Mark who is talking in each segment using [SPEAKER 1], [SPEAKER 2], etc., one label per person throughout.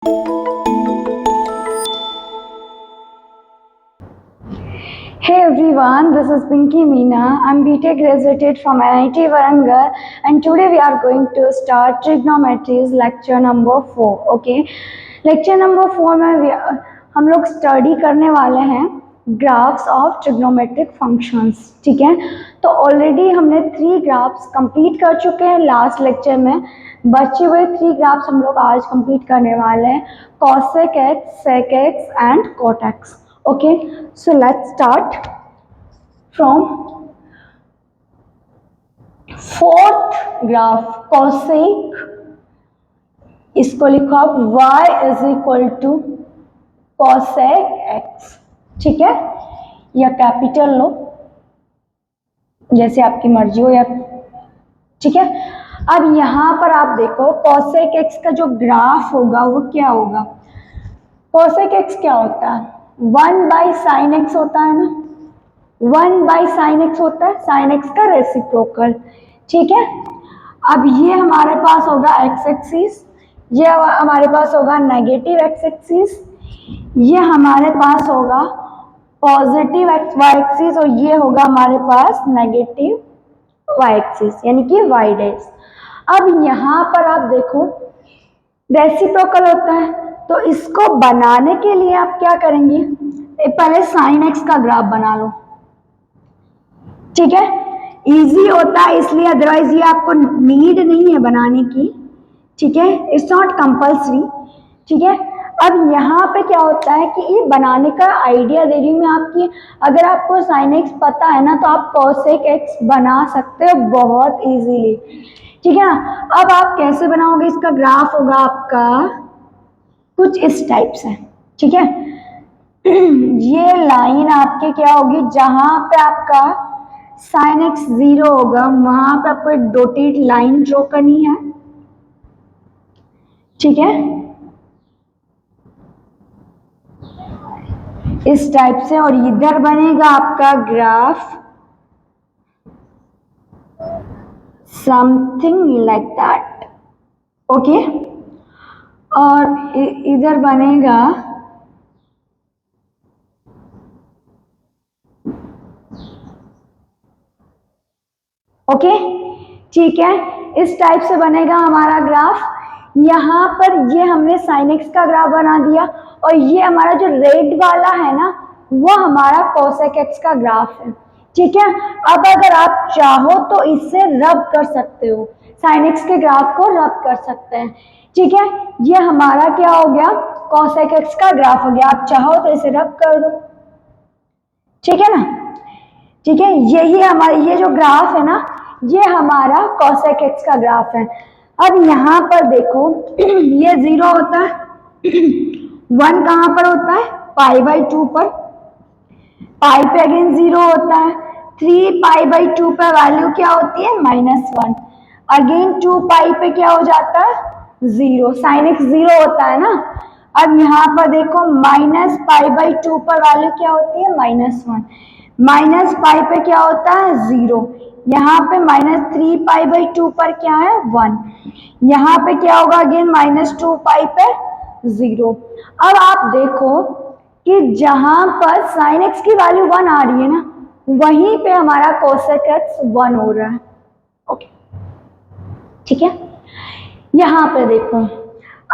[SPEAKER 1] Hey everyone, this is Pinky Meena. I'm BTech graduated from IIT Warangal and today we are going to start trigonometry's lecture number 4. Okay, lecture number 4 में हम लोग study करने वाले हैं graphs of trigonometric functions. ठीक है, तो already हमने 3 ग्राफ्स कंप्लीट कर चुके हैं लास्ट लेक्चर में. बचे हुए 3 ग्राफ्स हम लोग आज कंप्लीट करने वाले हैं, cosec x, sec x and cot x. Okay, so let's start from fourth graph cosec. इसको लिखो आप y is equal to cosec x. ठीक है, या कैपिटल लो जैसे आपकी मर्जी हो, या ठीक है. अब यहाँ पर आप देखो cosec x का जो ग्राफ होगा वो क्या होगा. cosec x क्या होता है, 1/sin x होता है ना, 1/sin x होता है, sin x का रेसिप्रोकल. ठीक है, अब ये हमारे पास होगा x एक्सिस, ये हमारे पास होगा नेगेटिव x एक्सिस, ये हमारे पास होगा पॉजिटिव y एक्सिस और ये होगा हमारे पास नेगेटिव y एक्सिस यानी कि y डैश. अब यहाँ पर आप देखो रेसिप्रोकल होता है, तो इसको बनाने के लिए आप क्या करेंगे, पहले sin x का ग्राफ बना लो. ठीक है, इजी होता है इसलिए, अदरवाइज ये आपको नीड नहीं है बनाने की. ठीक है, इट्स नॉट कंपल्सरी. ठीक है, अब यहाँ पे क्या होता है कि ये बनाने का आइडिया दे रही हूँ मैं आपकी. अगर आपको sin x पता है ना तो आप cosec x बना सकते हो बहुत इजीली. ठीक है ना, अब आप कैसे बनाओगे, इसका ग्राफ होगा आपका कुछ इस टाइप से. ठीक है, ये लाइन आपके क्या होगी, जहां पे आपका sin x 0 होगा वहां पे आपको एक डॉटेड लाइन ड्रॉ करनी है. ठीक है, इस टाइप से, और इधर बनेगा आपका graph something like that. Okay, और इधर बनेगा ओके. ठीक है, इस टाइप से बनेगा हमारा ग्राफ. यहाँ पर ये हमने sin x का ग्राफ बना दिया और ये हमारा जो रेड वाला है ना वो हमारा cosec x का ग्राफ है. ठीक है, अब अगर आप चाहो तो इससे रब कर सकते हो, sin x के ग्राफ को रब कर सकते हैं. ठीक है, ये हमारा क्या हो गया, cosec x का ग्राफ हो गया. आप चाहो तो इसे रब कर दो. ठीक है ना. ठीक है, यही हमारा ये जो ग्राफ है ना ये हमारा cosec x का ग्राफ है. अब यहाँ पर देखो ये 0 होता है, 1 कहाँ पर होता है, π/2 पर, पाई पे अगेन 0 होता है, 3 π/2 पे वैल्यू क्या होती है -1, अगेन 2 पाई पे क्या हो जाता है 0, sin x 0 होता है ना. अब यहाँ पर देखो -π/2 पर वैल्यू क्या होती है -1, -π पे क्या होता है 0, यहाँ पे -3 π/2 पर क्या है 1, यहाँ पे क्या होगा अगेन -2 पाई पे 0. अब आप देखो कि जहां पर sin x की वैल्यू 1 आ रही है ना वहीं पे हमारा cosec x 1 हो रहा है. ओके, ठीक है, यहाँ पे देखो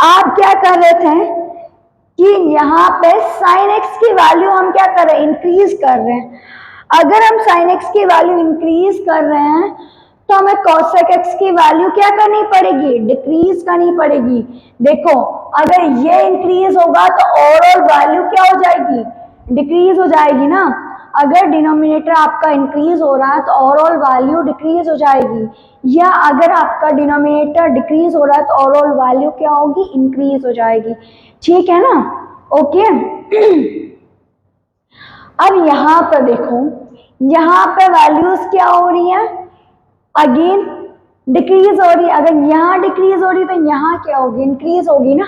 [SPEAKER 1] आप क्या कर रहे थे कि यहाँ पे sin x की वैल्यू हम क्या कर रहे हैं, इंक्रीज कर रहे हैं. अगर हम sin x की वैल्यू इंक्रीज कर रहे हैं तो हमें cosec x की वैल्यू क्या करनी पड़ेगी, डिक्रीज करनी पड़ेगी. देखो अगर ये इंक्रीज होगा तो ओवरऑल वैल्यू क्या हो जाएगी, डिक्रीज हो जाएगी ना. अगर डिनोमिनेटर आपका इंक्रीज हो रहा है तो ओवरऑल वैल्यू डिक्रीज हो जाएगी, या अगर आपका डिनोमिनेटर डिक्रीज हो रहा है तो ओवरऑल वैल्यू क्या होगी, इंक्रीज हो जाएगी. ठीक है ना. ओके, अब यहाँ पर देखो यहाँ पे वैल्यूज क्या हो रही है, अगेन डिक्रीज हो रही है. अगर यहाँ डिक्रीज हो रही है तो यहाँ क्या होगी, इंक्रीज होगी ना.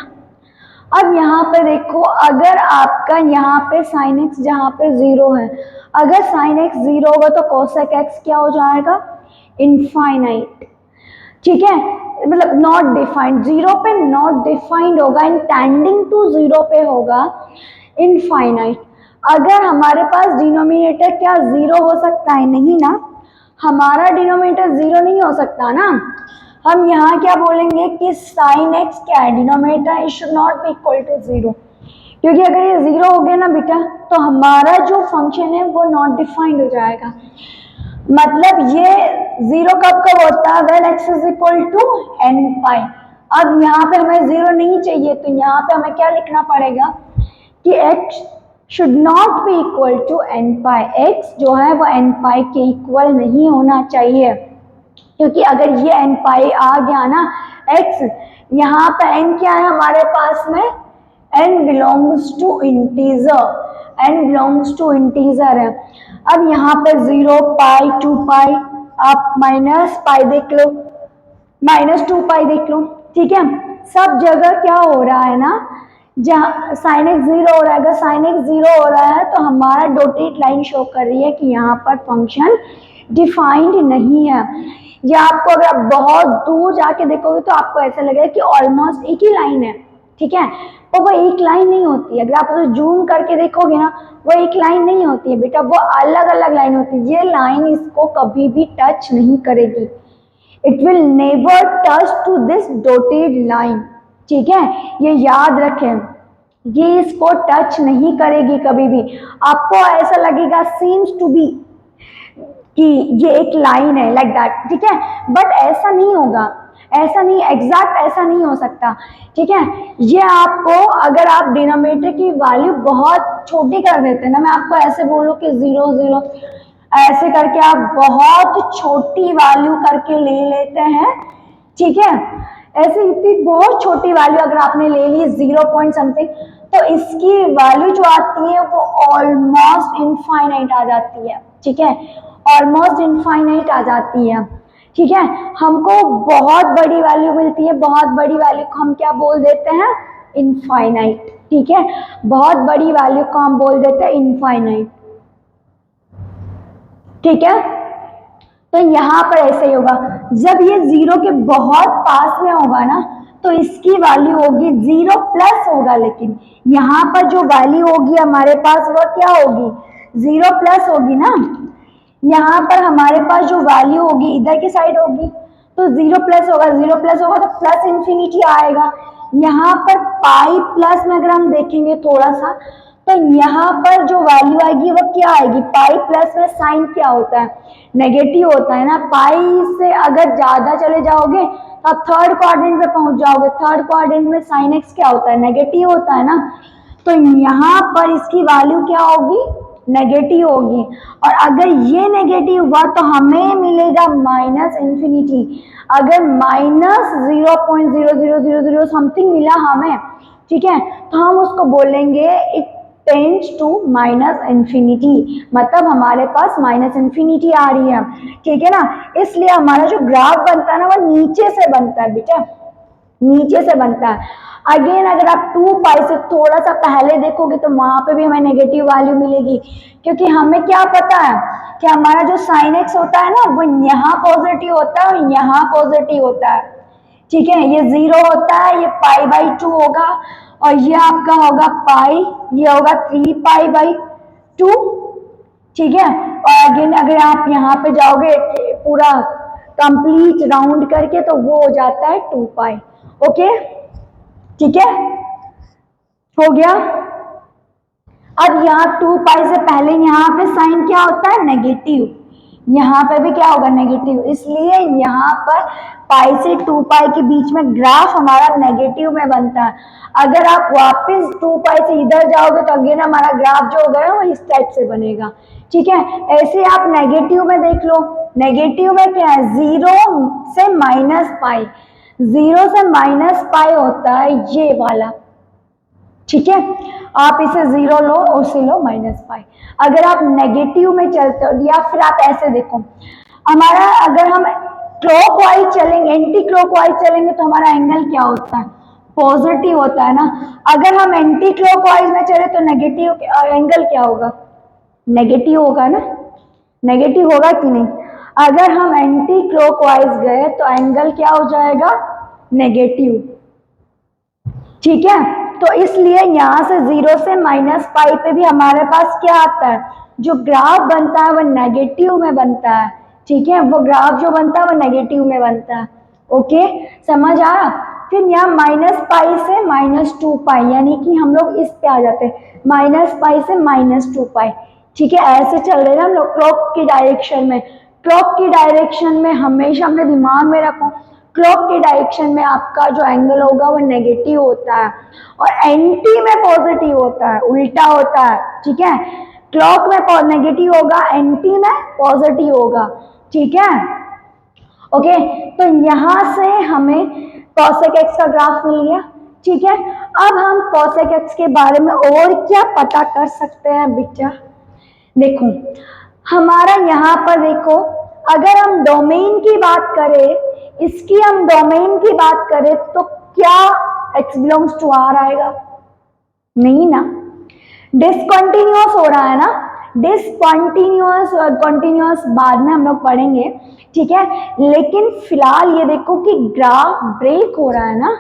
[SPEAKER 1] अब यहाँ पे देखो अगर आपका यहाँ पे sin x जहाँ पे 0 है, अगर sin x 0 होगा तो cosec x क्या हो जाएगा, इनफाइनाइट. ठीक है, मतलब नॉट डिफाइंड, जीरो पे नॉट डिफाइंड होगा, इन टेंडिंग टू जीरो पे होगा इनफाइनाइट। अगर हमारे पास डिनोमिनेटर क्या जीरो हो सकता है? नहीं ना, हमारा डिनोमिनेटर जीरो नहीं हो सकता ना। हम यहाँ क्या बोलेंगे कि साइन एक्स क्या है? Denominator it should not be equal to zero, क्योंकि अगर ये जीरो हो गया ना बेटा तो हमारा जो फंक्शन है वो नॉट डिफाइंड हो जाएगा। मतलब ये जीरो कब कब होता है? When X is equal to N pi. अब यहाँ पे हमें जीरो नहीं चाहिए, तो यहाँ पे हमें क्या लिखना पड़ेगा कि x should not be equal to N pi. x जो है वो एन पाई के इक्वल नहीं होना चाहिए, क्योंकि अगर ये एन पाई आ गया ना x, यहाँ पे n क्या है हमारे पास में? n belongs to integer, n belongs to integer है। अब यहाँ पे 0 पाई 2 पाई, आप माइनस पाई देख लो, माइनस 2 पाई देख लो, ठीक है। सब जगह क्या हो रहा है ना, जहाँ साइन एक्स जीरो हो रहा है, अगर साइन एक्स जीरो हो रहा है तो हमारा डॉटेड लाइन शो कर रही है कि यहाँ पर फंक्शन डिफाइंड नहीं है। या आपको अगर आप बहुत दूर जाके देखोगे तो आपको ऐसा लगेगा कि ऑलमोस्ट एक ही लाइन है, ठीक है, तो वो एक लाइन नहीं होती है। अगर आप उसे जूम करके देखोगे ना, वो एक लाइन नहीं होती है बेटा, वो अलग अलग लाइन होती है। ये लाइन इसको कभी भी टच नहीं करेगी, it will never touch to this dotted line, ठीक है, ये याद रखें, ये इसको टच नहीं करेगी कभी भी। आपको ऐसा लगेगा सीम्स टू बी कि ये एक लाइन है लाइक दैट, ठीक है, बट ऐसा नहीं होगा, ऐसा नहीं, एग्जैक्ट ऐसा नहीं हो सकता, ठीक है। ये आपको, अगर आप डिनोमिनेटर की वैल्यू बहुत छोटी कर देते हैं ना, मैं आपको ऐसे बोलूं कि 0 0 ऐसे करके आप बहुत छोटी वैल्यू करके ले लेते हैं, ठीक है, ऐसे इतनी बहुत छोटी वैल्यू अगर आपने ले ली 0 पॉइंट समथिंग, तो इसकी वैल्यू जो आती है वो ऑलमोस्ट इनफाइनाइट आ जाती है, ठीक है, ऑलमोस्ट इनफाइनाइट आ जाती है, ठीक है। हमको बहुत बड़ी वैल्यू मिलती है, बहुत बड़ी वैल्यू को हम क्या बोल देते हैं? इनफाइनाइट, ठीक है, बहुत बड़ी वैल्यू को हम बोल देते हैं इनफाइनाइट, ठीक है। तो यहाँ पर ऐसे ही होगा, जब ये जीरो के बहुत पास में होगा ना तो इसकी वैल्यू होगी 0 प्लस होगा, लेकिन यहाँ पर जो वैल्यू होगी हमारे पास वो क्या होगी? 0 प्लस होगी ना। यहाँ पर हमारे पास जो वैल्यू होगी इधर की साइड होगी, तो 0 प्लस होगा, 0 प्लस होगा तो प्लस इंफिनिटी आएगा। यहाँ पर पाई प्लस में अगर हम देखेंगे थोड़ा सा, तो यहाँ पर जो वैल्यू आएगी वो क्या आएगी? पाई प्लस में साइन क्या होता है? नेगेटिव होता है ना। पाई से अगर ज्यादा चले जाओगे तो आप थर्ड क्वाड्रेंट पे पहुंच जाओगे, थर्ड क्वाड्रेंट में साइन एक्स क्या होता है? नेगेटिव होता है ना। तो यहाँ पर इसकी वैल्यू क्या होगी? नेगेटिव होगी, और अगर ये नेगेटिव हुआ तो हमें मिलेगा माइनस इंफिनिटी। अगर माइनस 0.0000 समथिंग मिला हमें, ठीक है, तो हम उसको बोलेंगे it tends to minus infinity, मतलब हमारे पास माइनस इंफिनिटी आ रही है, ठीक है ना। इसलिए हमारा जो ग्राफ बनता है ना वो नीचे से बनता है बेटा, नीचे से बनता है। अगेन अगर आप 2 पाई से थोड़ा सा पहले देखोगे तो वहां पे भी हमें नेगेटिव वैल्यू मिलेगी, क्योंकि हमें क्या पता है कि हमारा जो साइन एक्स होता है ना वो यहाँ पॉजिटिव होता है और यहाँ पॉजिटिव होता है, ठीक है। ये 0 होता है, ये पाई बाई 2 होगा, और ये आपका होगा पाई, ये होगा 3 पाई बाई 2, ठीक है। और अगेन अगर आप यहाँ पे जाओगे पूरा कंप्लीट राउंड करके तो वो हो जाता है 2 पाई, ओके, ठीक है, हो गया। अब यहाँ 2 पाई से पहले यहाँ पे साइन क्या होता है? नेगेटिव, यहाँ पे भी क्या होगा? नेगेटिव, इसलिए यहाँ पर पाई से 2 पाई के बीच में ग्राफ हमारा नेगेटिव में बनता है। अगर आप वापस 2 पाई से इधर जाओगे तो अगेन हमारा ग्राफ जो होगा वो इस टाइप से बनेगा, ठीक है। ऐसे आप नेगेटिव में देख लो, नेगेटिव में क्या है? 0 से माइनस पाई, 0 से माइनस पाई होता है ये वाला, ठीक है। आप इसे 0 लो, उसे लो माइनस पाई। अगर आप नेगेटिव में चलते हो, या फिर आप ऐसे देखो, हमारा अगर हम क्लॉकवाइज चलेंगे, एंटी क्लॉकवाइज चलेंगे तो हमारा एंगल क्या होता है? पॉजिटिव होता है ना। अगर हम एंटी क्लॉकवाइज में चले तो नेगेटिव एंगल क्या होगा? नेगेटिव होगा ना, नेगेटिव होगा कि नहीं। अगर हम एंटी क्लॉकवाइज गए तो एंगल क्या हो जाएगा, नेगेटिव। ठीक है, तो इसलिए यहाँ से 0 से -पाई पे भी हमारे पास क्या आता है, जो ग्राफ बनता है वो नेगेटिव में बनता है। ठीक है, वो ग्राफ जो बनता है वो नेगेटिव में बनता है। ओके, समझ आया। फिर यहाँ -पाई से -2पाई, यानी कि हम लोग इस पे आ जाते हैं, -पाई से -2पाई। ठीक है, ऐसे चल रहे हैं हम लोग क्लॉक की डायरेक्शन में। क्लॉक की डायरेक्शन में हमेशा अपने दिमाग में रखो, क्लॉक की डायरेक्शन में आपका जो एंगल होगा वो नेगेटिव होता है और एंटी में पॉजिटिव होता है, उल्टा होता है। ठीक है, क्लॉक में नेगेटिव होगा, एंटी में पॉजिटिव होगा। ठीक है, ओके, तो यहां से हमें cosec x का ग्राफ मिल गया। ठीक है, अब हम cosec x के बारे में और क्या पता कर सकते हैं बेटा, देखो हमारा यहाँ पर देखो, अगर हम डोमेन की बात करें, इसकी हम डोमेन की बात करें तो क्या x बिलोंग्स टू r आएगा, नहीं ना, डिसकंटिन्यूअस हो रहा है ना, डिसकंटिन्यूअस और कंटिन्यूअस बाद में हम लोग पढ़ेंगे। ठीक है, लेकिन फिलहाल ये देखो कि ग्राफ ब्रेक हो रहा है ना,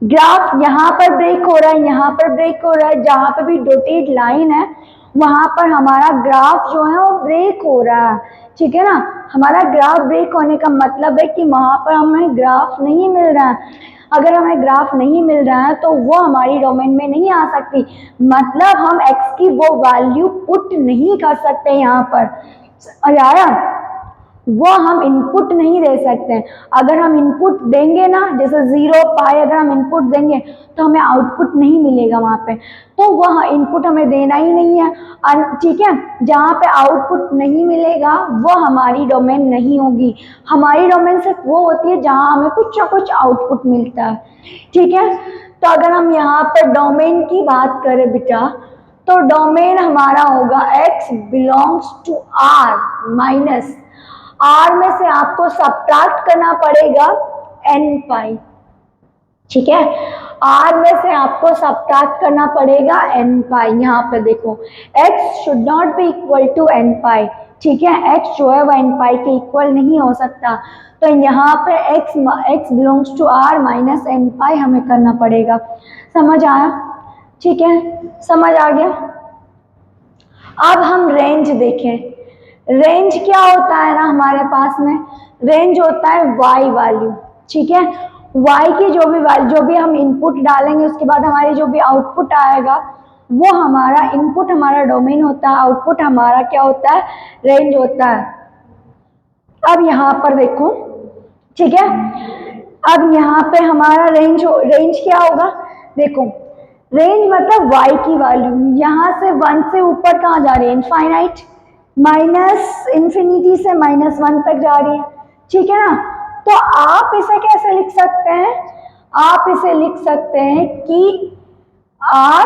[SPEAKER 1] ग्राफ यहाँ पर ब्रेक हो रहा है, यहाँ पर ब्रेक हो रहा है, जहां पर भी डॉटेड लाइन है वहां पर हमारा ग्राफ जो है वो ब्रेक हो रहा है। ठीक है ना, हमारा ग्राफ ब्रेक होने का मतलब है कि वहां पर हमें ग्राफ नहीं मिल रहा है। अगर हमें ग्राफ नहीं मिल रहा है तो वो हमारी डोमेन में नहीं आ सकती, मतलब हम x की वो वैल्यू पुट नहीं कर सकते यहाँ पर। आया, वो हम इनपुट नहीं दे सकते। अगर हम इनपुट देंगे ना, जैसे 0 पाई अगर हम इनपुट देंगे तो हमें आउटपुट नहीं मिलेगा वहां पे, तो वह इनपुट हमें देना ही नहीं है। ठीक है, जहाँ पे आउटपुट नहीं मिलेगा वो हमारी डोमेन नहीं होगी। हमारी डोमेन सिर्फ वो होती है जहाँ हमें कुछ ना कुछ आउटपुट मिलता है। ठीक है, तो अगर हम यहाँ पर डोमेन की बात करें बेटा, तो डोमेन हमारा होगा x belongs to r minus r में से आपको सब्ट्रैक्ट करना पड़ेगा n पाई। ठीक है, r में से आपको सब्ट्रैक्ट करना पड़ेगा n पाई। यहाँ पे देखो x should not be equal to n pi. ठीक है, x जो है वो n पाई के इक्वल नहीं हो सकता, तो यहाँ पे x belongs to r minus n pi हमें करना पड़ेगा। समझ आया? ठीक है, समझ आ गया। अब हम रेंज देखें, रेंज क्या होता है ना हमारे पास में, रेंज होता है y वैल्यू। ठीक है, y की जो भी हम इनपुट डालेंगे उसके बाद हमारी जो भी आउटपुट आएगा वो हमारा इनपुट हमारा डोमेन होता है, आउटपुट हमारा क्या होता है, रेंज होता है। अब यहाँ पर देखो, ठीक है, अब यहाँ पे हमारा रेंज क्या होगा, देखो रेंज मतलब y की वैल्यू यहाँ से 1 से ऊपर कहाँ जा रही है, इनफाइनाइट, माइनस इंफिनिटी से -1 तक जा रही है। ठीक है ना, तो आप इसे कैसे लिख सकते हैं, आप इसे लिख सकते हैं कि r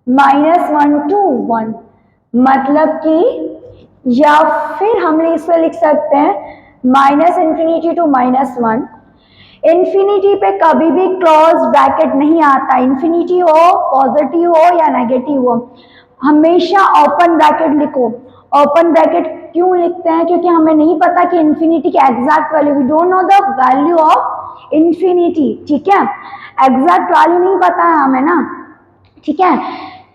[SPEAKER 1] -1 to 1, मतलब कि, या फिर हम इसे लिख सकते हैं -इंफिनिटी टू -1। इंफिनिटी पे कभी भी क्लोज ब्रैकेट नहीं आता, इंफिनिटी हो, पॉजिटिव हो या नेगेटिव हो, हमेशा ओपन ब्रैकेट लिखो। ओपन ब्रैकेट क्यों लिखते हैं, क्योंकि हमें नहीं पता कि इंफिनिटी की exact value, we don't know the value of infinity. ठीक है, एग्जैक्ट वैल्यू नहीं पता है हमें ना। ठीक है,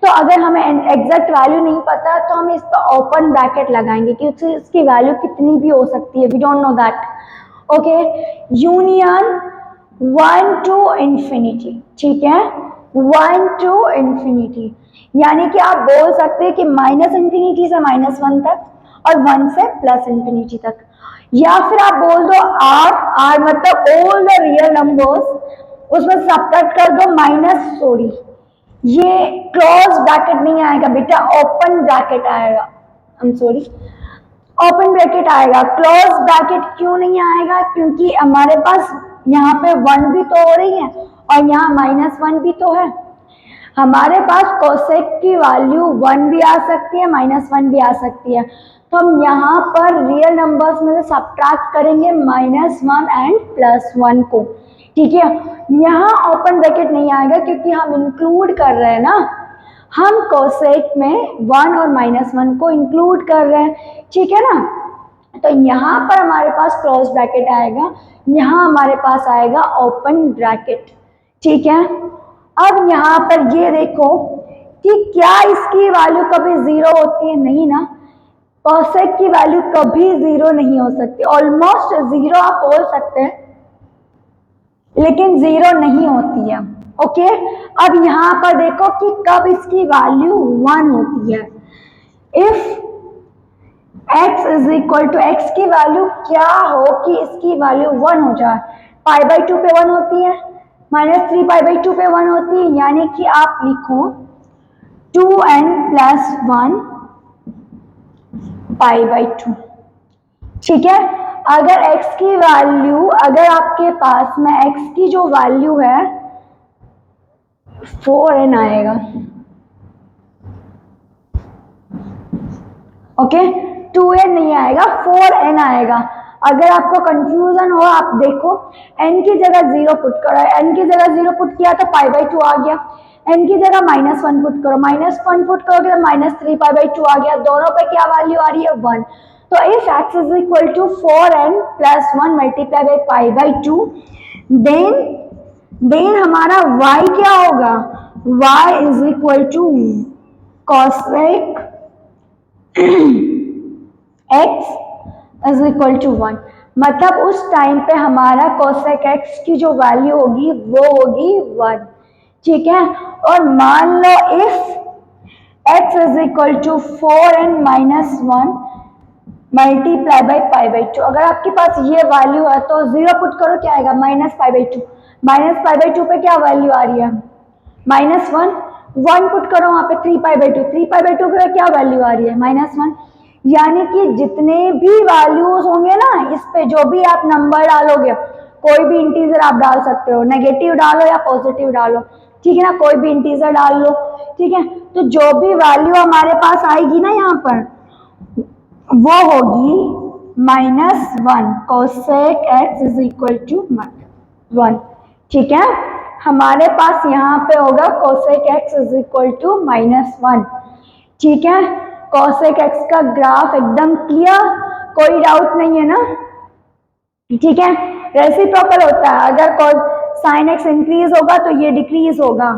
[SPEAKER 1] तो अगर हमें एग्जैक्ट वैल्यू नहीं पता तो हम इस पर ओपन ब्रैकेट लगाएंगे क्योंकि इसकी वैल्यू कितनी भी हो सकती है, we don't know that. Okay, union 1 to infinity. ठीक है, 1 to इंफिनिटी, यानी कि आप बोल सकते हैं कि -इंफिनिटी से -1 तक और 1 से +इंफिनिटी तक, या फिर आप बोल दो r मतलब ऑल द रियल नंबर्स, उसमें सब्ट्रैक्ट कर दो सॉरी ये क्लोज ब्रैकेट नहीं आएगा बेटा, ओपन ब्रैकेट आएगा, I am sorry, open bracket आएगा। क्लोज ब्रैकेट क्यों नहीं आएगा, क्योंकि हमारे पास यहाँ पे 1 भी तो हो रही है और यहाँ -1 भी तो है। हमारे पास कोसेक की वैल्यू 1 भी आ सकती है, -1 भी आ सकती है, तो हम यहाँ पर रियल नंबर्स में से सब्ट्रैक्ट करेंगे -1 एंड +1 को। ठीक है, यहाँ ओपन ब्रैकेट नहीं आएगा क्योंकि हम इंक्लूड कर रहे हैं ना, हम कोसेक में 1 और -1 को इंक्लूड कर रहे हैं। ठीक है ना, तो यहाँ पर हमारे पास क्लोज ब्रैकेट आएगा, यहाँ हमारे पास आएगा ओपन ब्रैकेट। ठीक है, अब यहाँ पर ये देखो कि क्या इसकी वैल्यू कभी जीरो होती है? नहीं ना, कोसेक की वैल्यू कभी जीरो नहीं हो सकती। ऑलमोस्ट जीरो आप बोल सकते हैं लेकिन जीरो नहीं होती है। ओके, अब यहाँ पर देखो कि कब इसकी वैल्यू 1 होती है। If x is equal to, x की वैल्यू क्या हो कि इसकी वैल्यू 1 हो जाए? पाई बाई 2 पे 1 होती है, -3 पाई बाई 2 पे 1 होती है, यानी कि आप लिखो 2n प्लस 1 पाई बाई 2। ठीक है, अगर x की वैल्यू, अगर आपके पास में x की जो वैल्यू है 4n आएगा। ओके, 2n नहीं आएगा, 4n आएगा। अगर आपको कंफ्यूजन हो, आप देखो n की जगह 0 पुट करो, n की जगह 0 पुट किया तो पाई बाई 2 आ गया, n की जगह -1 पुट करो, -1 पुट करोगे तो -3 पाई बाई 2 आ गया। दोनों पे क्या वैल्यू आ रही है? 1। तो if x is equal to 4n plus 1 multiply by pi by 2, then हमारा y क्या होगा? y is equal to cosec x is equal to 1। मतलब उस टाइम पे हमारा cosec x की जो वैल्यू होगी वो होगी 1। ठीक है, और मान लो if x is equal to 4n minus 1 multiply by pi by 2, अगर आपके पास ये वैल्यू है तो 0 पुट करो, क्या आएगा? Minus pi by 2। Minus pi by 2 पे क्या वैल्यू आ रही है? -1। 1 पुट करो वहां पे 3 पाई बाई 2, 3 पाई बाई 2 पे क्या वैल्यू आ रही है? -1। यानी कि जितने भी वैल्यूज होंगे ना, इस पे जो भी आप नंबर डालोगे, कोई भी इंटीजर आप डाल सकते हो, नेगेटिव डालो या पॉजिटिव डालो, ठीक है ना, कोई भी इंटीजर डाल लो। ठीक है, तो जो भी वैल्यू हमारे पास आएगी ना यहाँ पर, वो होगी -1। Cosec x is equal to 1। ठीक है, हमारे पास यहाँ पे होगा cosec x is equal to -1। ठीक है, कोसेक x का ग्राफ एकदम क्लियर, कोई डाउट नहीं है ना? ठीक है, रेसिप्रोकल होता है, अगर साइन x इंक्रीज होगा तो ये डिक्रीज होगा।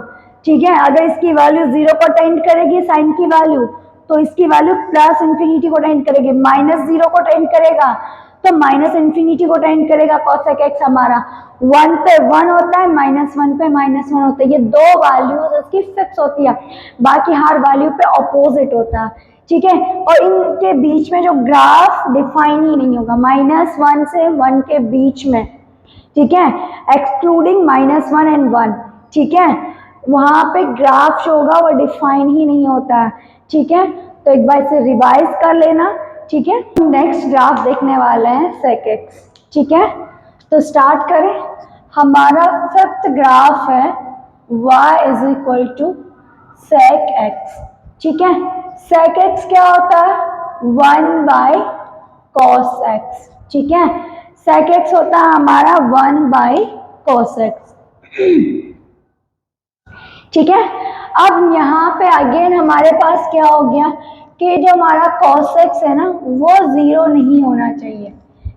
[SPEAKER 1] ठीक है, अगर इसकी वैल्यू 0 को टेंड करेगी साइन की वैल्यू, तो इसकी वैल्यू प्लस इंफिनिटी को टेंड करेगी, -0 को टेंड करेगा तो माइनस इंफिनिटी को टेंड करेगा। कोसेक x हमारा 1 पे 1 होता है, -1 पे -1 होता है, ये दो वैल्यूज इसकी फिक्स होती है, बाकी हर वैल्यू पे ऑपोजिट होता है। ठीक है, और इनके बीच में जो ग्राफ डिफाइन ही नहीं होगा, -1 से 1 के बीच में, ठीक है, एक्सक्लूडिंग -1 एंड 1, ठीक है, वहां पे ग्राफ जो होगा वो डिफाइन ही नहीं होता है। ठीक है, तो एक बार इसे रिवाइज कर लेना। ठीक है, नेक्स्ट ग्राफ देखने वाले हैं sec x। ठीक है, तो स्टार्ट करें। हमारा फिफ्थ ग्राफ है y is equal to sec x। ठीक है, sec x क्या होता है? 1 बाई cos x। ठीक है, sec x होता है हमारा 1 बाई cos x। ठीक है, अब यहाँ पे अगेन हमारे पास क्या हो गया कि जो हमारा cos x है ना वो 0 नहीं होना चाहिए।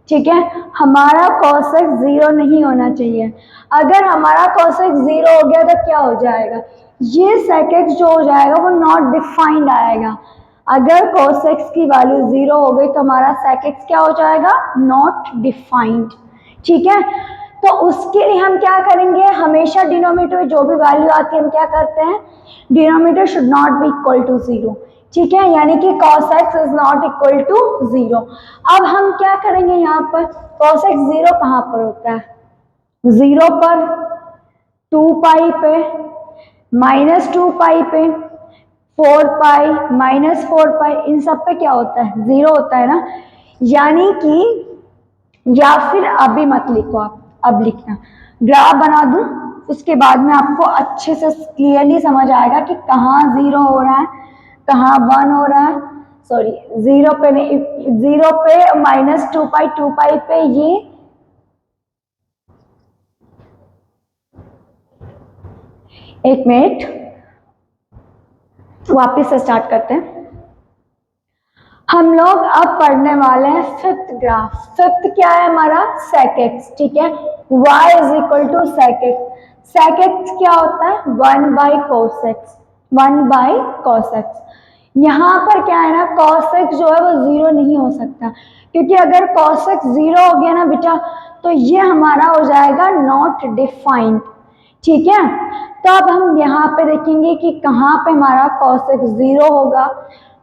[SPEAKER 1] ठीक है, हमारा cos x 0 नहीं होना चाहिए। अगर हमारा cos x 0 हो गया तो क्या हो जाएगा? ये sec x जो हो जाएगा वो नॉट डिफाइंड आएगा। अगर cos x की वैल्यू 0 हो गई तो हमारा sec x क्या हो जाएगा? Not defined. ठीक है, तो उसके लिए हम क्या करेंगे? हमेशा डिनोमिनेटर में जो भी वैल्यू आती है हम क्या करते हैं? Denominator should not be equal to 0। ठीक है, यानी कि cos x is not equal to 0। अब हम क्या करेंगे? यहाँ पर cos x 0 कहाँ पर होता है? 0 पर, 2 पाई पे, -2 पाई पे, 4 पाई, -4 पाई, इन सब पे क्या होता है? 0 होता है ना। यानी कि, या फिर अभी मत लिखो आप, अब लिखना, ग्राफ बना दूं उसके बाद में आपको अच्छे से क्लियरली समझ आएगा कि कहाँ 0 हो रहा है, कहाँ 1 हो रहा है। सॉरी, 0 पे नहीं, 0 पे, -2 पाई, 2 पाई पे ये, एक मिनट वापस से स्टार्ट करते हैं। हम लोग अब पढ़ने वाले हैं फिफ्थ ग्राफ। फिफ्थ क्या है हमारा? सेक एक्स, ठीक है। y is equal to sec x. Sec x क्या होता है? 1/cos x, 1/cos x। यहाँ पर क्या है ना, cos x जो है वो जीरो नहीं हो सकता, क्योंकि अगर cos x जीरो हो गया ना बेटा, तो ये हमारा हो जाएगा नॉट डिफाइंड, ठीक है। तो अब हम यहाँ पे देखेंगे कि कहाँ पे हमारा cos x जीरो होगा,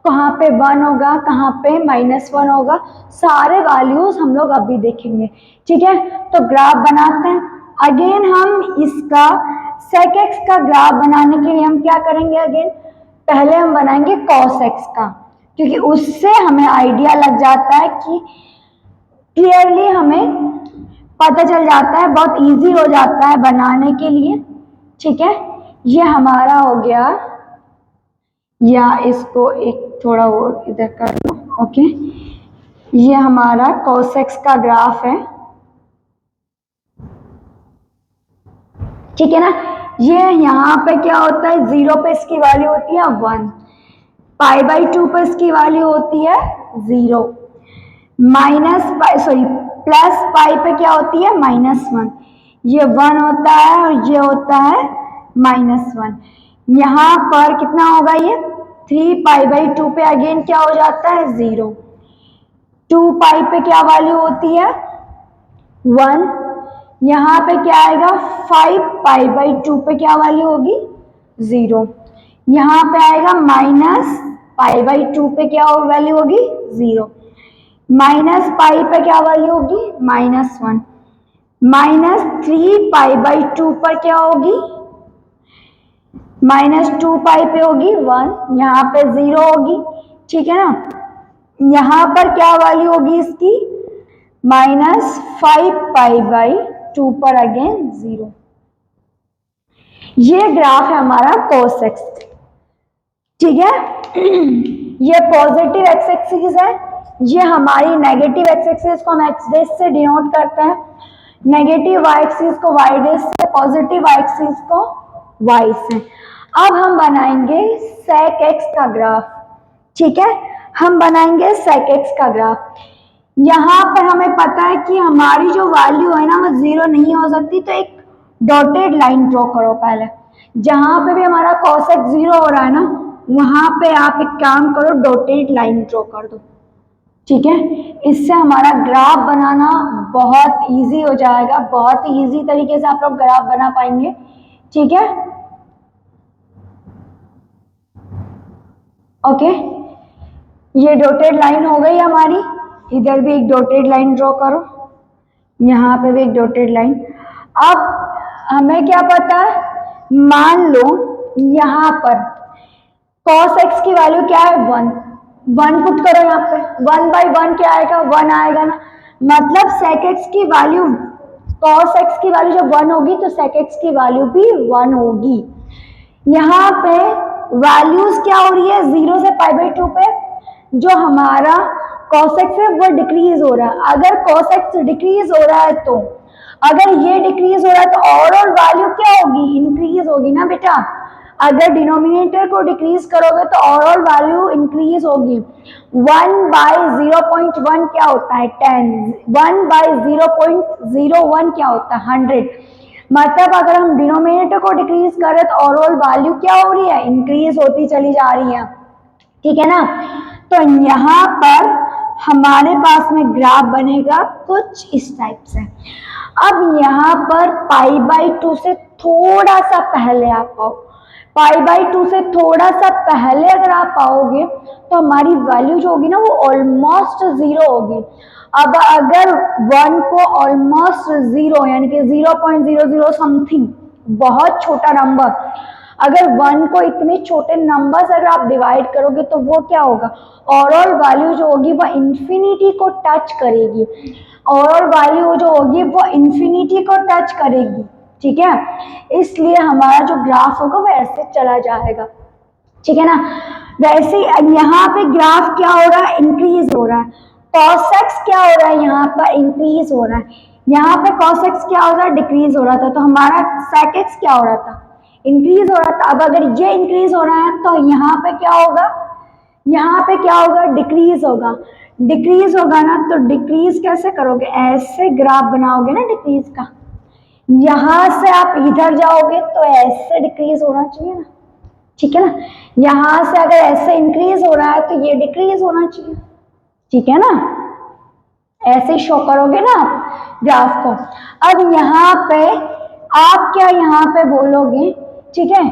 [SPEAKER 1] कहाँ पे 1 होगा, कहाँ पे -1 होगा। सारे वैल्यूज हम लोग अभी देखेंगे, ठीक है। तो ग्राफ बनाते हैं। अगेन हम इसका sec x का ग्राफ बनाने के लिए हम क्या करेंगे? अगेन पहले हम बनाएंगे cos x का, क्योंकि उससे हमें आइडिया लग जाता है कि क्लियरली हमें पता चल जाता है, बहुत इजी हो जाता है बनाने के लिए, ठीक है। ये हमारा हो गया, या इसको एक थोड़ा और इधर कर लो, ओके। ये हमारा cos x का ग्राफ है, ठीक है ना। ये यहाँ पे क्या होता है? जीरो पे इसकी वैल्यू होती है 1, π/2 पे इसकी वैल्यू होती है 0, प्लस पाई पे क्या होती है? -1। ये 1 होता है और ये होता है -1। यहाँ पर कितना होगा? ये 3π/2 पे अगेन क्या हो जाता है? 0। 2π पे क्या वैल्यू होती है? 1। यहाँ पे क्या आएगा? 5π/2 पे क्या वैल्यू होगी? 0। यहाँ पे आएगा -π/2 पे क्या वैल्यू होगी? 0। -पाई पे क्या वैल्यू होगी? -1। -3π/2 पर क्या होगी? -2π पे होगी 1, यहाँ पे 0 होगी, ठीक है ना। यहाँ पर क्या वैल्यू होगी इसकी? -5π/2 पर अगेन 0। ये ग्राफ है हमारा cos x, ठीक है। ये पॉजिटिव एक्स एक्सिस है, ये हमारी नेगेटिव एक्स एक्सिस को हम एक्स डेज से डिनोट करते हैं, नेगेटिव वाई एक्सिस को वाई डेज से, पॉजिटिव वाई एक्सिस को वाई से। अब हम बनाएंगे सेक एक्स का ग्राफ, ठीक है। हम बनाएंगे सेक एक्स का ग्राफ। यहाँ पर हमें पता है कि हमारी जो वैल्यू है ना वो जीरो नहीं हो सकती, तो एक डॉटेड लाइन ड्रॉ करो पहले। जहां पे भी हमारा cos x जीरो हो रहा है ना, वहां पे आप एक काम करो, डॉटेड लाइन ड्रॉ कर दो, ठीक है। इससे हमारा ग्राफ बनाना बहुत इजी हो जाएगा, बहुत ही इजी तरीके से आप लोग ग्राफ बना पाएंगे, ठीक है। ओके, ये डॉटेड लाइन हो गई हमारी। इधर भी एक डॉटेड लाइन ड्रॉ करो, यहाँ पे भी एक डॉटेड लाइन। अब हमें क्या पता है? मान लो यहाँ पर cos x की वैल्यू क्या है? 1। 1 पुट करो यहाँ पे, 1/1 क्या आएगा? 1 आएगा ना। मतलब sec x की वैल्यू, cos x की वैल्यू जब 1 होगी तो sec x की वैल्यू भी 1 होगी। यहाँ पे वैल्यूज क्या हो रही है? 0 से π/2 पे जो हमारा cos x है वो डिक्रीज हो रहा है। अगर cos x डिक्रीज हो रहा है, तो अगर ये डिक्रीज हो रहा है तो ओवरऑल वैल्यू क्या होगी? इंक्रीज होगी ना बेटा। अगर डिनोमिनेटर को डिक्रीज करोगे तो ओवरऑल वैल्यू इंक्रीज होगी। 1/0.1 क्या होता है? 10। 1/0.01 क्या होता है? 100। मतलब अगर हम डिनोमिनेटर को डिक्रीज करें तो ओवरऑल वैल्यू क्या हो रही है? इंक्रीज होती चली जा रही है, ठीक है ना। तो यहाँ पर हमारे पास में ग्राफ बनेगा कुछ इस टाइप से। अब यहाँ पर π/2 से थोड़ा सा पहले आप आओ, π/2 से थोड़ा सा पहले अगर आप आओगे तो हमारी वैल्यू जो होगी ना वो ऑलमोस्ट जीरो होगी। अब अगर 1 को ऑलमोस्ट जीरो यानी कि 0.00 समथिंग, बहुत छोटा नंबर, अगर 1 को इतने छोटे नंबर से अगर आप डिवाइड करोगे तो वो क्या होगा? ओवरऑल वैल्यू जो होगी वो इंफिनिटी को टच करेगी। ओवरऑल वैल्यू जो होगी वो इंफिनिटी को टच करेगी, ठीक है। इसलिए हमारा जो ग्राफ होगा वो ऐसे चला जाएगा, ठीक है ना। वैसे यहाँ पे ग्राफ क्या हो रहा है? इंक्रीज हो रहा है। cos x क्या हो रहा है? यहाँ पर इंक्रीज हो रहा है। यहाँ पे cos x क्या हो रहा है? डिक्रीज हो रहा था। तो हमारा sec x क्या हो रहा था? इंक्रीज हो रहा था। अब अगर ये इंक्रीज हो रहा है तो यहाँ पे क्या होगा? यहाँ पे क्या होगा, डिक्रीज होगा। डिक्रीज होगा ना, तो डिक्रीज कैसे करोगे, ऐसे ग्राफ बनाओगे ना डिक्रीज का। यहां से आप इधर जाओगे तो ऐसे डिक्रीज होना चाहिए ना, ठीक है ना। यहां से अगर ऐसे इंक्रीज हो रहा है तो ये डिक्रीज होना चाहिए, ठीक है ना। ऐसे शो करोगे ना आप ग्राफ को। अब यहाँ पे आप क्या यहाँ पे बोलोगे, ठीक है,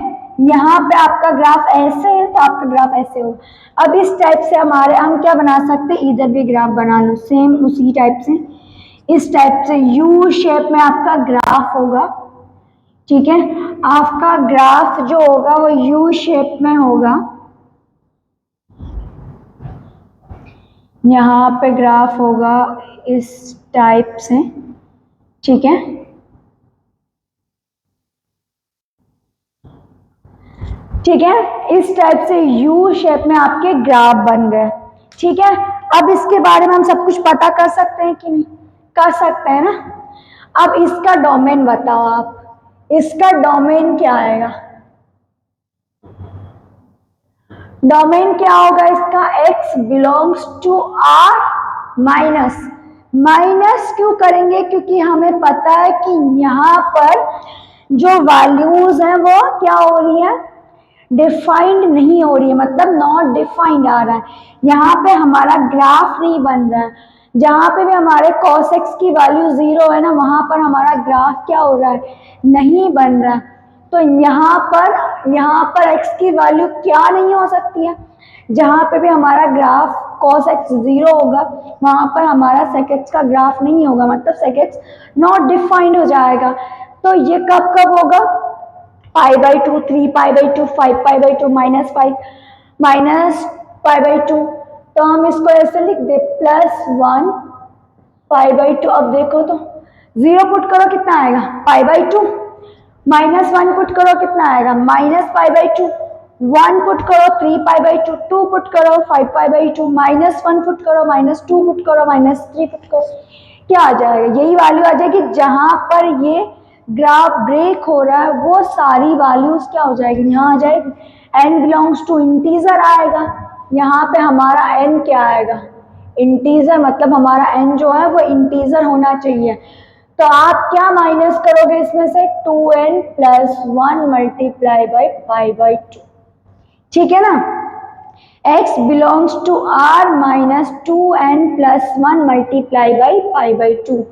[SPEAKER 1] यहाँ पे आपका ग्राफ ऐसे है तो आपका ग्राफ ऐसे हो। अब इस टाइप से हम क्या बना सकते हैं, इधर भी ग्राफ बना लो सेम उसी टाइप से। इस टाइप से यू शेप में आपका ग्राफ होगा, ठीक है। आपका ग्राफ जो होगा वो यू शेप में होगा। यहाँ पे ग्राफ होगा इस टाइप से, ठीक है। ठीक है, इस टाइप से यू शेप में आपके ग्राफ बन गए, ठीक है। अब इसके बारे में हम सब कुछ पता कर सकते हैं कि नहीं, कर सकते हैं ना। अब इसका डोमेन बताओ आप, इसका डोमेन क्या आएगा, डोमेन क्या होगा इसका, x belongs to r minus. Minus क्यों करेंगे, क्योंकि हमें पता है कि यहाँ पर जो वैल्यूज हैं वो क्या हो रही है, डिफाइंड नहीं हो रही है, मतलब नॉट डिफाइंड आ रहा है। यहाँ पे हमारा ग्राफ नहीं बन रहा है। जहाँ पे भी हमारे cos x की वैल्यू 0 है ना, वहां पर हमारा ग्राफ क्या हो रहा है, नहीं बन रहा है। तो यहाँ पर x की वैल्यू क्या नहीं हो सकती है, जहाँ पे भी हमारा ग्राफ cos x 0 होगा वहां पर हमारा sec x का ग्राफ नहीं होगा, मतलब sec x नॉट डिफाइंड हो जाएगा। तो ये कब कब होगा, π/2, 3π/2, 5π/2, -5 -π/2। तो हम इसको ऐसे लिख दे +1 π/2। अब देखो तो 0 पुट करो कितना आएगा, π/2, -1 पुट करो कितना आएगा, -π/2, 1 पुट करो 3π/2, 2 पुट करो 5π/2, -1 पुट करो, -2 पुट करो, -3 पुट करो, क्या आ जाएगा, यही वैल्यू आ जाएगी। जहां पर ये ग्राफ ब्रेक हो रहा है वो सारी वैल्यूज क्या हो जाएगी, यहाँ आ जाएगी। n बिलोंग्स टू इंटीजर आएगा, यहाँ पे हमारा n क्या आएगा, इंटीजर, मतलब हमारा n जो है वो इंटीजर होना चाहिए। तो आप क्या माइनस करोगे इसमें से, 2n + 1 मल्टीप्लाई बाई π/2, ठीक है ना। x belongs to r -2n + 1 multiply by π/2,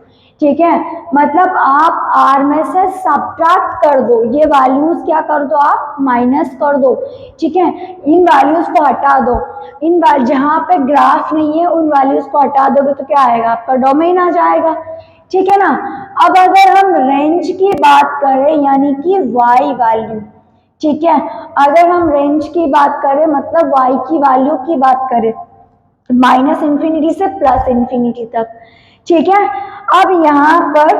[SPEAKER 1] ठीक है। मतलब आप r में से सब्ट्रैक्ट कर दो, ये वैल्यूज क्या कर दो, आप माइनस कर दो, ठीक है। इन वैल्यूज को हटा दो, जहां पे ग्राफ नहीं है उन वैल्यूज को हटा दोगे तो क्या आएगा, आपका डोमेन आ जाएगा, ठीक है ना। अब अगर हम रेंज की बात करें, यानी कि y वैल्यू, ठीक है, अगर हम रेंज की बात करें मतलब y की वैल्यू की बात करें -∞ से +∞ तक, ठीक है। अब यहाँ पर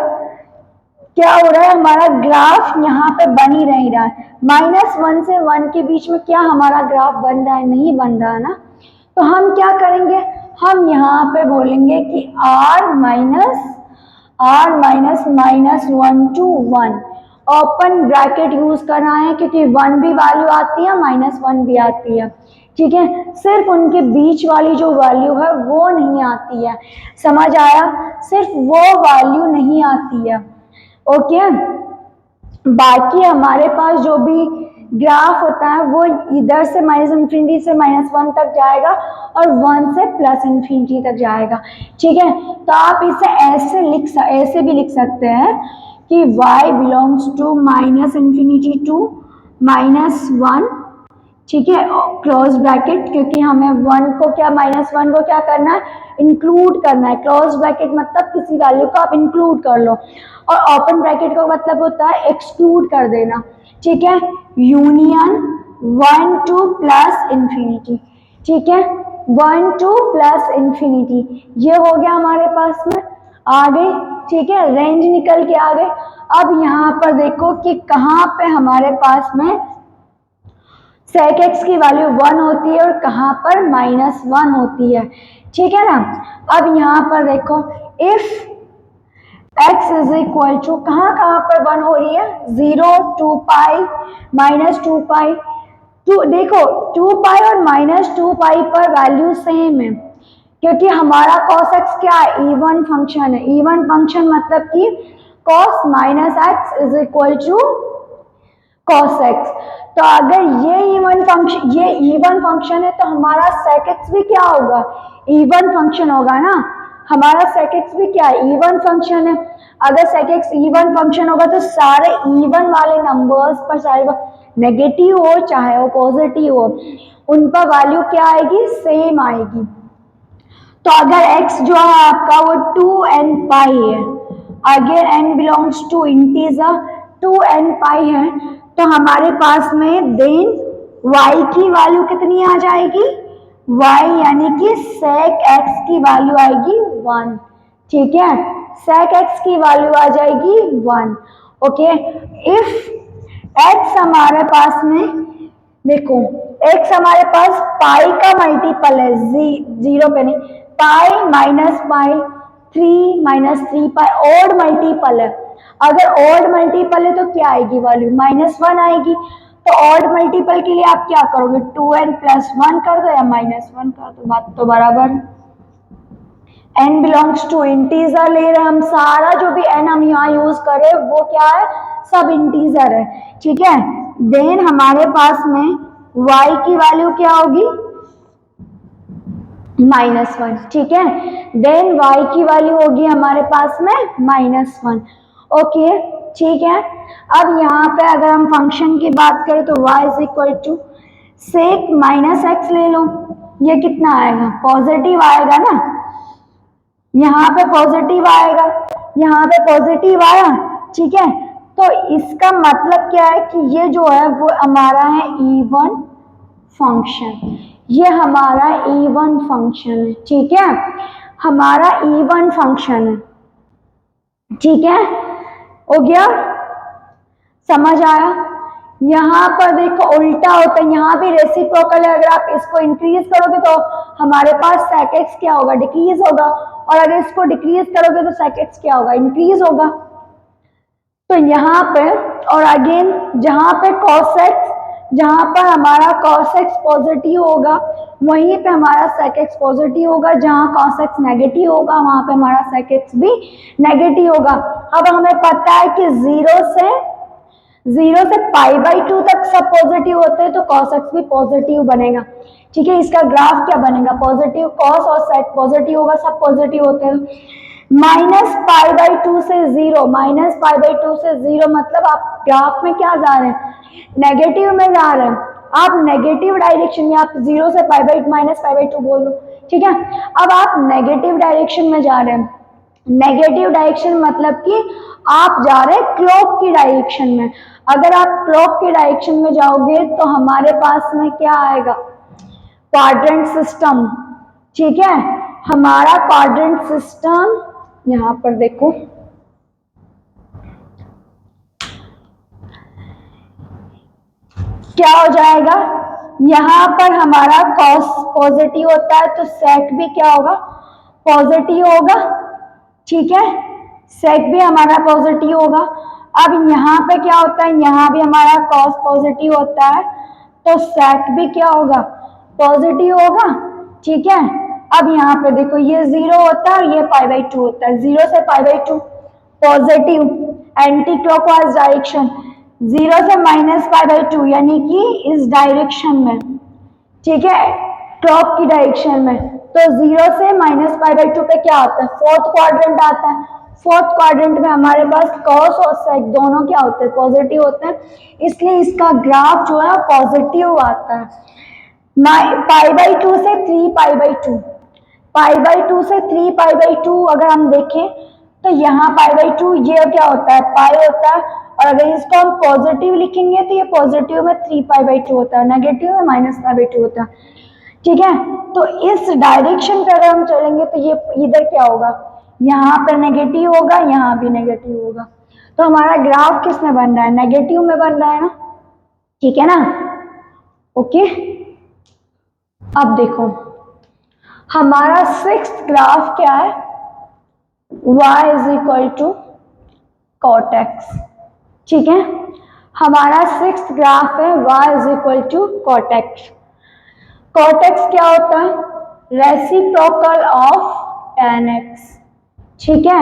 [SPEAKER 1] क्या हो रहा है, हमारा ग्राफ यहाँ पे बन ही नहीं रहा है। -1 से 1 के बीच में क्या हमारा ग्राफ बन रहा है, नहीं बन रहा है ना। तो हम क्या करेंगे, हम यहाँ पे बोलेंगे कि r minus -1 to 1 open bracket use करना है, क्योंकि 1 भी वैल्यू आती है -1 भी आती है, ठीक है। सिर्फ उनके बीच वाली जो वैल्यू है वो नहीं आती है, समझ आया, सिर्फ वो वैल्यू नहीं आती है, ओके। बाकी हमारे पास जो भी ग्राफ होता है वो इधर से -∞ से -1 तक जाएगा और 1 से +∞ तक जाएगा, ठीक है। तो आप इसे ऐसे भी लिख सकते हैं कि y बिलोंग्स टू -∞ टू -1, ठीक है, क्लोज ब्रैकेट, क्योंकि हमें 1 को क्या -1 को क्या करना है, इंक्लूड करना है। क्लोज ब्रैकेट मतलब किसी वैल्यू को आप इंक्लूड कर लो, और ओपन ब्रैकेट का मतलब होता है एक्सक्लूड कर देना, ठीक है। यूनियन 1 to +∞, ठीक है, 1 to +∞, ये हो गया हमारे पास में, आ गई, ठीक है, रेंज निकल के आ गए। अब यहाँ पर देखो कि कहाँ पे हमारे पास में sec x की वैल्यू 1 होती है और कहाँ पर -1 होती है, ठीक है ना। अब यहाँ पर देखो if x is equal to कहाँ कहाँ पर 1 हो रही है, 0, 2π, -2π, टू देखो 2 पाई और -2 पाई पर वैल्यू सेम है, क्योंकि हमारा cos x क्या है, इवन फंक्शन है। इवन फंक्शन मतलब कि cos -x is equal to cos x। तो अगर ये इवन फंक्शन है तो हमारा sec x भी क्या होगा, इवन फंक्शन होगा ना। हमारा sec x भी क्या है, इवन फंक्शन है। अगर sec x इवन फंक्शन होगा तो सारे इवन वाले नंबर्स पर, चाहे वो नेगेटिव हो चाहे वो पॉजिटिव हो, उन पर वैल्यू क्या आएगी, सेम आएगी। तो अगर x जो है आपका वो 2n पाई है, अगर n belongs to integer 2n pi है, तो हमारे पास में देन y की वैल्यू कितनी आ जाएगी, y यानी कि sec x की वैल्यू आएगी 1। ठीक है, sec x की वैल्यू आ जाएगी 1। ओके, इफ x हमारे पास में, देखो x हमारे पास पाई का मल्टीपल है, जीरो पे नहीं, पाई -पाई 3 पाई ऑड मल्टीपल है। अगर ऑड मल्टीपल है तो क्या आएगी वैल्यू, -1 आएगी। तो ऑड मल्टीपल के लिए आप क्या करोगे, 2n+1 कर दो या -1 कर दो, बात तो बराबर। n बिलोंग्स टू इंटीजर ले रहे हम, सारा जो भी n हम यहाँ यूज कर रहे हैं वो क्या है, सब इंटीजर है। ठीक है, देन हमारे पास में y की वैल्यू क्या होगी, -1। ठीक है, देन y की वैल्यू होगी हमारे पास में -1। ओके, ठीक है। अब यहाँ पे अगर हम फंक्शन की बात करें तो y is equal to sec -x ले लो, ये कितना आएगा, पॉजिटिव आएगा ना, यहाँ पे पॉजिटिव आएगा, यहाँ पे पॉजिटिव आया। ठीक है, तो इसका मतलब क्या है कि ये जो है वो हमारा है इवन फंक्शन, ये हमारा इवन फंक्शन है। ठीक है, हमारा इवन फंक्शन है। ठीक है, हो गया, समझ आया। यहाँ पर देखो उल्टा होता है, यहाँ भी रेसिप्रोकल है, अगर आप इसको इंक्रीज करोगे तो हमारे पास sec x क्या होगा, डिक्रीज होगा, और अगर इसको डिक्रीज करोगे तो sec x क्या होगा, इंक्रीज होगा। तो यहाँ पे और अगेन जहाँ पे cos x, जहाँ पर हमारा cos x पॉजिटिव होगा वहीं पे हमारा sec x पॉजिटिव होगा, जहाँ cos x नेगेटिव होगा वहां पे हमारा sec x भी नेगेटिव होगा। अब हमें पता है कि 0 से π/2 तक सब पॉजिटिव होते हैं, तो cos x भी पॉजिटिव बनेगा। ठीक है, इसका ग्राफ क्या बनेगा, पॉजिटिव cos और sec पॉजिटिव होगा, सब पॉजिटिव होते हैं। -π/2 से 0, -π/2 से 0 मतलब आप ग्राफ में क्या जा रहे हैं, नेगेटिव में जा रहे हैं। आप नेगेटिव डायरेक्शन में, आप 0 से -π/2 बोल दो। ठीक है, अब आप नेगेटिव डायरेक्शन में जा रहे हैं, नेगेटिव डायरेक्शन मतलब कि आप जा रहे हैं क्लॉक की डायरेक्शन में। अगर आप क्लॉक की डायरेक्शन में जाओगे तो हमारे पास में क्या आएगा, क्वाड्रेंट सिस्टम। ठीक है, हमारा क्वाड्रेंट सिस्टम यहां पर देखो, क्या हो जाएगा, यहां पर हमारा cos पॉजिटिव होता है तो sec भी क्या होगा, पॉजिटिव होगा। ठीक है, sec भी हमारा पॉजिटिव होगा। अब यहाँ पे क्या होता है, यहाँ भी हमारा cos पॉजिटिव होता है तो sec भी क्या होगा, पॉजिटिव होगा। ठीक है, अब यहाँ पे देखो ये 0 होता है और ये π/2 होता है, 0 से π/2 पॉजिटिव, एंटी क्लॉकवाइज डायरेक्शन, 0 से -π/2 यानी कि इस डायरेक्शन में। ठीक है, क्लॉक की डायरेक्शन में, तो 0 से -π/2 पे क्या आता है, फोर्थ क्वाड्रेंट आता है। फोर्थ क्वाड्रेंट में हमारे पास cos और sec दोनों क्या होते हैं, पॉजिटिव होते हैं, इसलिए इसका ग्राफ जो है पॉजिटिव आता है। π/2 से 3π/2, π/2 से 3π/2 अगर हम देखें तो यहाँ π/2 ये क्या होता है, पाई होता है, और अगर इसको हम पॉजिटिव लिखेंगे तो ये पॉजिटिव में 3π/2 होता है, नेगेटिव में -π/2 होता है। ठीक है, तो इस डायरेक्शन पे अगर हम चलेंगे तो ये इधर क्या होगा, यहाँ पर नेगेटिव होगा, यहाँ भी नेगेटिव होगा। तो हमारा ग्राफ किस में बन रहा है, नेगेटिव में बन रहा है ना। ठीक है ना, ओके। अब देखो हमारा सिक्स्थ ग्राफ क्या है, y is equal to cot x। ठीक है, हमारा सिक्स्थ ग्राफ है y is equal to cot x। cot x क्या होता है? Reciprocal of tan x। ठीक है,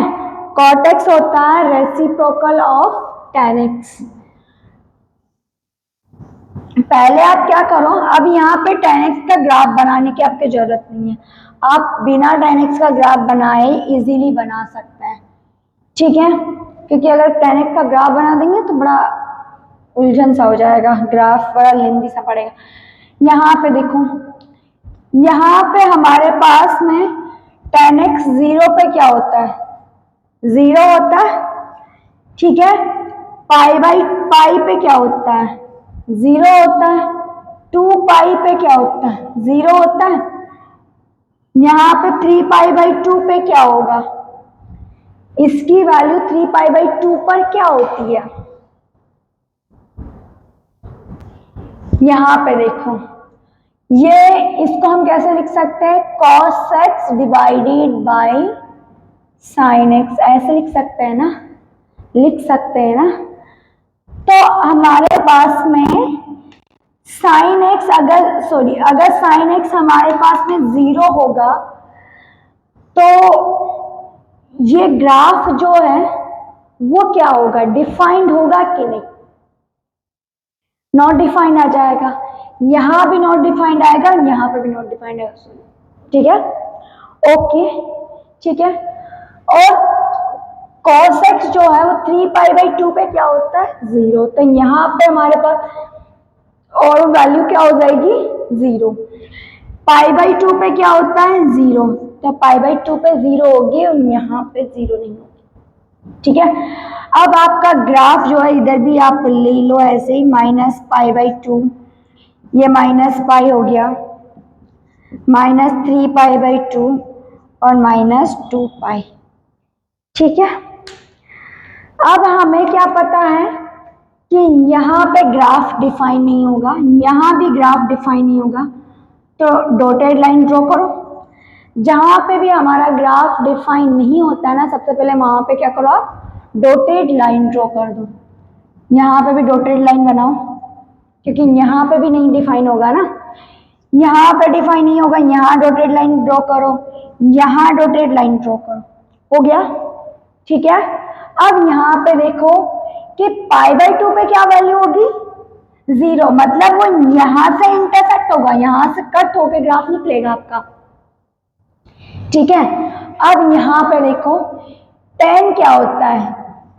[SPEAKER 1] cot x होता है रेसिप्रोकल ऑफ tan x। पहले आप क्या करो, अब यहाँ पे tan x का ग्राफ बनाने की आपकी जरूरत नहीं है, आप बिना tan x का ग्राफ बनाए इजीली बना सकते हैं। ठीक है, क्योंकि अगर tan x का ग्राफ बना देंगे तो बड़ा उलझन सा हो जाएगा, ग्राफ बड़ा लेंदी सा पड़ेगा। यहाँ पे देखो, यहाँ पे हमारे पास में tan x जीरो पे क्या होता है? जीरो होता है। ठीक है, पाई बाई पाई पे क्या होता है? जीरो होता है। 2 पाई पे क्या होता है? जीरो होता है। यहाँ पे 3 पाई बाई 2 पे क्या होगा? इसकी वैल्यू 3 पाई बाई 2 पर क्या होती है? यहाँ पे देखो, ये इसको हम कैसे लिख सकते हैं? cos x divided by sin x, ऐसे लिख सकते हैं ना? लिख सकते हैं ना? तो हमारे पास में sin x अगर sin x हमारे पास में जीरो होगा तो ये ग्राफ जो है वो क्या होगा? डिफाइंड होगा कि नहीं? नॉट डिफाइंड आ जाएगा, यहां भी नॉट डिफाइंड आएगा, यहां पे भी नॉट डिफाइंड आएगा। ठीक है, ओके, ठीक है। और cos x जो है वो 3 पाई बाई 2 पे क्या होता है? जीरो। तो यहाँ पे हमारे पास और वैल्यू क्या हो जाएगी? जीरो। पाई बाई 2 पे क्या होता है? जीरो। तो पाई बाई 2 पे जीरो होगी और यहाँ पे जीरो नहीं होगी। ठीक है, अब आपका ग्राफ जो है इधर भी आप ले लो ऐसे ही, माइनस पाई बाई 2, ये माइनस पाई हो गया, माइनस 3 पाई बाई 2 और माइनस 2 पाई। ठीक है, अब हमें क्या पता है कि यहाँ पे ग्राफ डिफाइन नहीं होगा, यहाँ भी ग्राफ डिफाइन नहीं होगा, तो डॉटेड लाइन ड्रॉ करो। जहां पे भी हमारा ग्राफ डिफाइन नहीं होता है ना, सबसे पहले वहां पे क्या करो? आप डॉटेड लाइन ड्रॉ कर दो। यहाँ पे भी डॉटेड लाइन बनाओ, क्योंकि यहाँ पे भी नहीं डिफाइन होगा ना, यहाँ पे डिफाइन नहीं होगा, यहाँ डॉटेड लाइन ड्रॉ करो, यहाँ डॉटेड लाइन ड्रॉ करो। हो गया? ठीक है, अब यहाँ पे देखो कि पाई बाई 2 पे क्या वैल्यू होगी? जीरो, मतलब वो यहां से इंटरसेक्ट होगा, यहां से कट होके ग्राफ निकलेगा आपका। ठीक है, अब यहाँ पे देखो tan क्या होता है?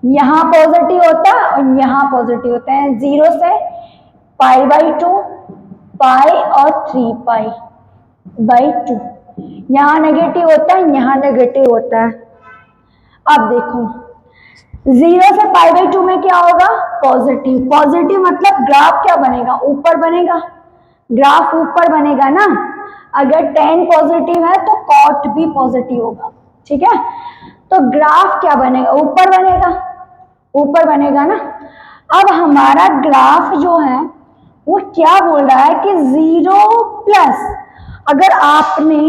[SPEAKER 1] यहाँ पॉजिटिव होता है और यहाँ पॉजिटिव होता है। जीरो से पाई बाई 2, पाई और 3 पाई बाई 2, यहाँ नेगेटिव होता है, यहाँ नेगेटिव होता है। अब देखो, जीरो से पाई बाई 2 में क्या होगा? पॉजिटिव। पॉजिटिव मतलब ग्राफ क्या बनेगा? ऊपर बनेगा, ग्राफ ऊपर बनेगा ना। अगर tan पॉजिटिव है तो cot भी पॉजिटिव होगा। ठीक है, तो ग्राफ क्या बनेगा? ऊपर बनेगा, ऊपर बनेगा ना। अब हमारा ग्राफ जो है वो क्या बोल रहा है कि जीरो प्लस, अगर आपने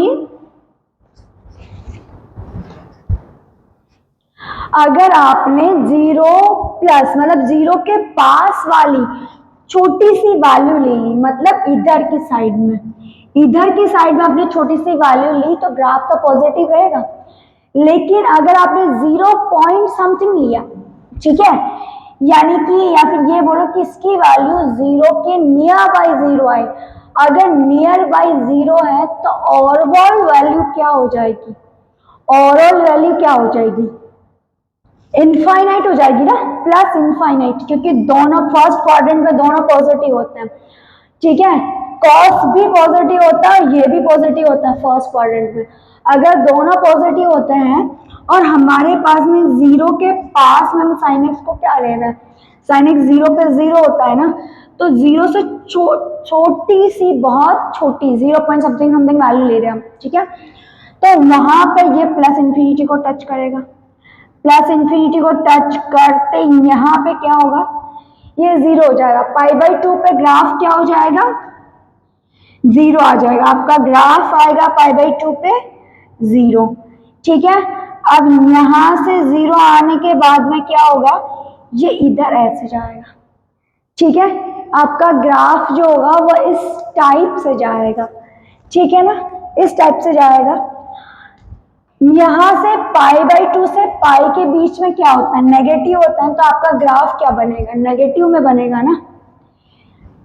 [SPEAKER 1] जीरो प्लस मतलब जीरो के पास वाली छोटी सी वैल्यू ले ली, मतलब इधर की साइड में, इधर की साइड में आपने छोटी सी वैल्यू ली तो ग्राफ तो पॉजिटिव रहेगा। लेकिन अगर आपने 0 पॉइंट समथिंग लिया, ठीक है, यानी कि या फिर ये बोलो कि इसकी वैल्यू जीरो के नियर बाई जीरो आई, अगर नियर बाई जीरो है तो ओवरऑल वैल्यू क्या हो जाएगी? ओवरऑल वैल्यू क्या हो जाएगी? इनफाइनाइट हो जाएगी ना, प्लस इनफाइनाइट, क्योंकि दोनों फर्स्ट क्वाड्रेंट में दोनों पॉजिटिव होते हैं। ठीक है, कॉस भी पॉजिटिव होता है, ये भी पॉजिटिव होता है फर्स्ट क्वाड्रेंट में। अगर दोनों पॉजिटिव होते हैं और हमारे पास में जीरो के पास में हम साइन एक्स को क्या ले रहे हैं? साइन एक्स जीरो पे जीरो होता है ना, तो जीरो से छोटी सी, बहुत छोटी 0 पॉइंट समथिंग समथिंग वैल्यू ले रहे हैं हम। ठीक है, तो वहां पे ये प्लस इन्फिनिटी को टच करेगा, प्लस इन्फिनिटी को टच करते यहाँ पे क्या होगा? ये जीरो हो जाएगा। पाई बाई 2 पे ग्राफ क्या हो जाएगा? जीरो आ जाएगा, आपका ग्राफ आएगा पाई बाई 2 पे जीरो। ठीक है, अब यहां से जीरो आने के बाद में क्या होगा? ये इधर ऐसे जाएगा, ठीक है, आपका ग्राफ जो होगा वो इस टाइप से जाएगा, ठीक है ना, इस टाइप से जाएगा। यहां से π/2 से पाई के बीच में क्या होता है, नेगेटिव होता है, तो आपका ग्राफ क्या बनेगा, नेगेटिव में बनेगा ना।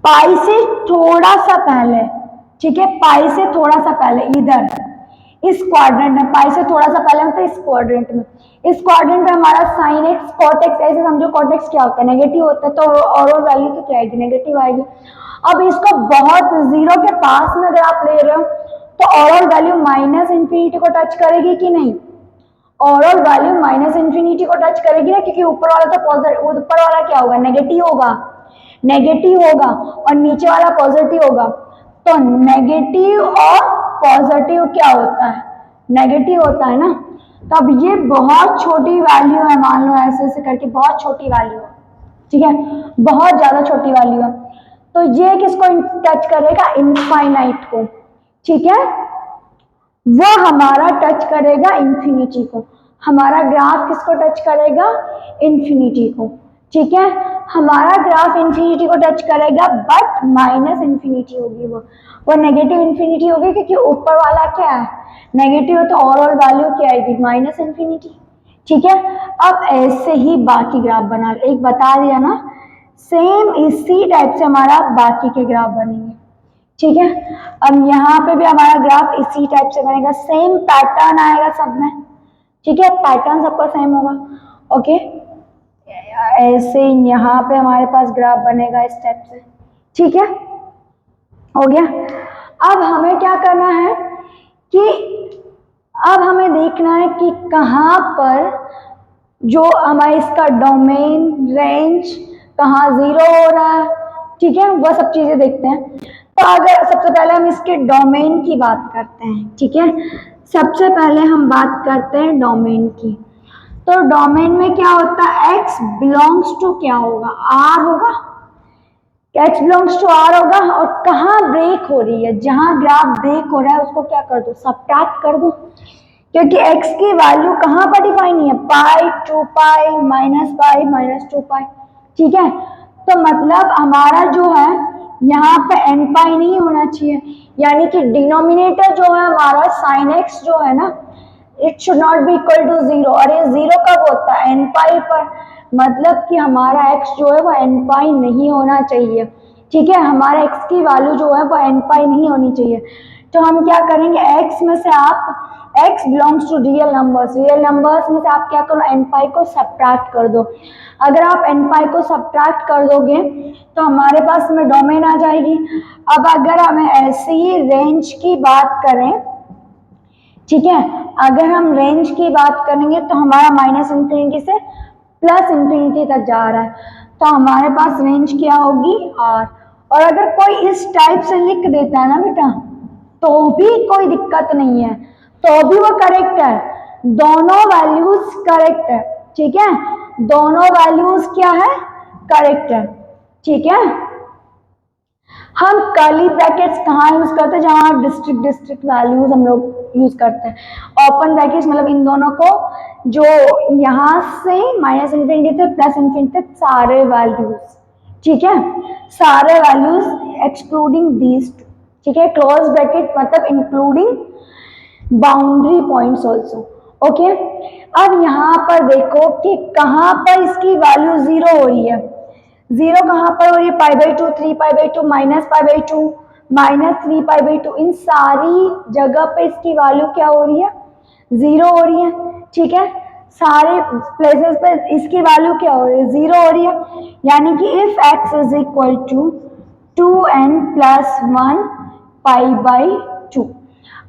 [SPEAKER 1] पाई से थोड़ा सा पहले, ठीक है, पाई से थोड़ा सा पहले इधर इस क्वाड्रेंट में, पाई से थोड़ा सा पहले मतलब इस क्वाड्रेंट में, इस क्वाड्रेंट में हमारा साइन एक्स कॉट एक्स, ऐसे समझो कॉट एक्स क्या होता है, नेगेटिव होता है, तो और वैल्यू तो क्या आएगी, नेगेटिव आएगी। अब इसको बहुत जीरो के पास में अगर आप ले रहे हो तो ओवरऑल वैल्यू माइनस इंफिनिटी को टच करेगी कि नहीं, ओवरऑल वैल्यू माइनस इंफिनिटी को टच करेगी ना, क्योंकि ऊपर वाला तो पॉजिटिव, ऊपर वाला क्या होगा, नेगेटिव होगा, नेगेटिव होगा, और नीचे वाला पॉजिटिव होगा। तो नेगेटिव और पॉजिटिव क्या होता है, नेगेटिव होता है ना। तो अब ये बहुत छोटी वैल्यू है, मान लो ऐसे ऐसे करके बहुत छोटी वैल्यू है, ठीक है, बहुत ज्यादा छोटी वैल्यू है, तो ये किसको टच करेगा, इनफाइनाइट को, ठीक है, वो हमारा टच करेगा इंफिनिटी को, हमारा ग्राफ किसको टच करेगा, इंफिनिटी को, ठीक है, हमारा ग्राफ इंफिनिटी को टच करेगा, बट माइनस इंफिनिटी होगी, वो नेगेटिव इंफिनिटी होगी, क्योंकि ऊपर वाला क्या है, नेगेटिव, तो ओवरऑल वैल्यू क्या आएगी, माइनस इंफिनिटी, ठीक है। अब ऐसे ही बाकी ग्राफ बना, एक बता दिया ना, सेम इसी टाइप से हमारा बाकी के ग्राफ बनेंगे, ठीक है। अब यहाँ पे भी हमारा ग्राफ इसी टाइप से बनेगा, सेम पैटर्न आएगा सब में, ठीक है, पैटर्न सबका सेम होगा, ओके। ऐसे यहाँ पे हमारे पास ग्राफ बनेगा इस टाइप से, ठीक है, हो गया। अब हमें क्या करना है कि अब हमें देखना है कि कहाँ पर जो हमारा इसका डोमेन रेंज कहाँ जीरो हो रहा है, ठीक है, वह सब चीजें देखते हैं। तो अगर सबसे पहले हम इसके डोमेन की बात करते हैं, ठीक है, सबसे पहले हम बात करते हैं डोमेन की। तो डोमेन में क्या होता है, x बिलोंग्स टू क्या होगा, r होगा, x बिलोंग्स टू r होगा, और कहाँ ब्रेक हो रही है, जहां ग्राफ ब्रेक हो रहा है उसको क्या कर दो, सबट्रैक्ट कर दो, क्योंकि x की वैल्यू कहाँ पर डिफाइन है, पाई, 2 पाई, माइनस 2 पाई, ठीक है। तो मतलब हमारा जो है यहाँ पे n पाई नहीं होना चाहिए, यानी कि डिनोमिनेटर जो है हमारा साइन x जो है ना, it should not be equal to zero, और ये जीरो कब होता है, n पाई पर, मतलब कि हमारा x जो है वो n पाई नहीं होना चाहिए, ठीक है, हमारा x की वैल्यू जो है वो n पाई नहीं होनी चाहिए। तो हम क्या करेंगे, x में से आप x belongs to real numbers में से आप क्या करो, n पाई को सब्ट्रैक्ट कर दो। अगर आप n पाई को सब्ट्रैक्ट कर दोगे तो हमारे पास में डोमेन आ जाएगी। अब अगर हमें ऐसे ही रेंज की बात करें, ठीक है, अगर हम रेंज की बात करेंगे तो हमारा माइनस इंफिनिटी से प्लस इंफिनिटी तक जा रहा है, तो हमारे पास रेंज क्या होगी, r। और अगर कोई इस टाइप से लिख देता है ना बेटा, तो भी कोई दिक्कत नहीं है, तो भी वो करेक्ट है, दोनों वैल्यूज करेक्ट है, ठीक है, दोनों वैल्यूज क्या है, करेक्ट है, ठीक है। हम कर्ली ब्रैकेट्स कहाँ यूज करते हैं, जहाँ डिस्ट्रिक्ट वैल्यूज हम लोग यूज करते हैं। ओपन ब्रैकेट्स मतलब इन दोनों को, जो यहाँ से माइनस इंफिनिटी से प्लस इंफिनिटी तक सारे वैल्यूज, ठीक है, सारे वैल्यूज एक्सक्लूडिंग दीज, ठीक है। क्लोज ब्रैकेट मतलब including boundary points also, okay. अब यहाँ पर देखो कि कहाँ पर इसकी वैल्यू जीरो हो रही है, जीरो कहाँ पर हो रही है, π/2, 3π/2, -π/2, -3π/2, इन सारी जगह पे इसकी वैल्यू क्या हो रही है, जीरो हो रही है, ठीक है, सारे प्लेसेस पे इसकी वैल्यू क्या हो रही है, जीरो हो रही है। यानी कि if x is equal to 2n + 1 π/2,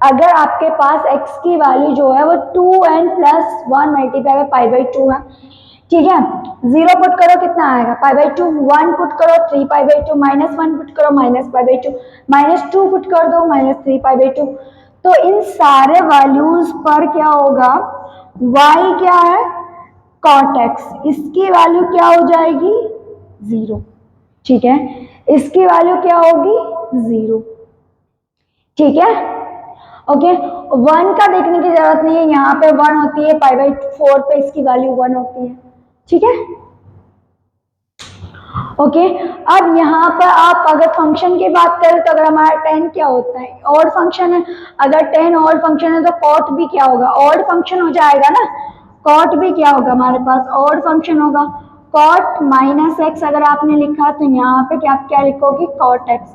[SPEAKER 1] अगर आपके पास x की वैल्यू जो है वो 2n + 1 मल्टीप्लाई बाय π/2 है, ठीक है, जीरो पुट करो कितना आएगा, π/2, 1 पुट करो 3π/2, -1 पुट करो -π/2, -2 पुट कर दो -3π/2। तो इन सारे वैल्यूज पर क्या होगा, y क्या है, cot x, इसकी वैल्यू क्या हो जाएगी, जीरो, ठीक है, इसकी वैल्यू क्या होगी, जीरो, ठीक है, ओके। वन का देखने की जरूरत नहीं है, यहाँ पे 1 होती है, π/4 पे इसकी वैल्यू 1 होती है, ठीक है, ओके। अब यहाँ पर आप अगर फंक्शन की बात करें तो अगर हमारा 10 क्या होता है, ऑड फंक्शन है। अगर 10 ऑड फंक्शन है तो कॉट भी क्या होगा, ऑड फंक्शन हो जाएगा ना। कॉट भी क्या होगा, हमारे पास ऑड फंक्शन होगा। कॉट माइनस एक्स अगर आपने लिखा तो यहाँ पे क्या क्या लिखोगे, कॉट एक्स।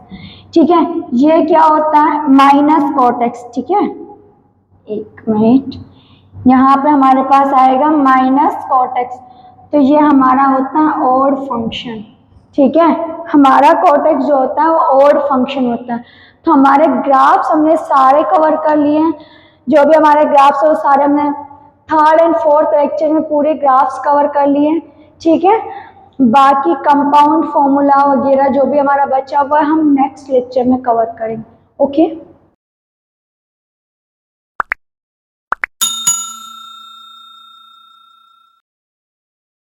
[SPEAKER 1] ठीक है, ये क्या होता है, माइनस कॉट एक्स। ठीक है, एक मिनट, यहाँ पे हमारे पास आएगा माइनस कॉट एक्स, तो ये हमारा होता है ऑड फंक्शन। ठीक है, हमारा कॉट एक्स जो होता है वो ऑड फंक्शन होता है। तो हमारे ग्राफ्स हमने सारे कवर कर लिए हैं, जो भी हमारे ग्राफ्स है वो सारे हमने थर्ड एंड फोर्थ लेक्चर में पूरे ग्राफ्स कवर कर लिए हैं। ठीक है, बाकी कंपाउंड फॉर्मूला वगैरह जो भी हमारा बचा हुआ है हम नेक्स्ट लेक्चर में कवर करेंगे। ओके।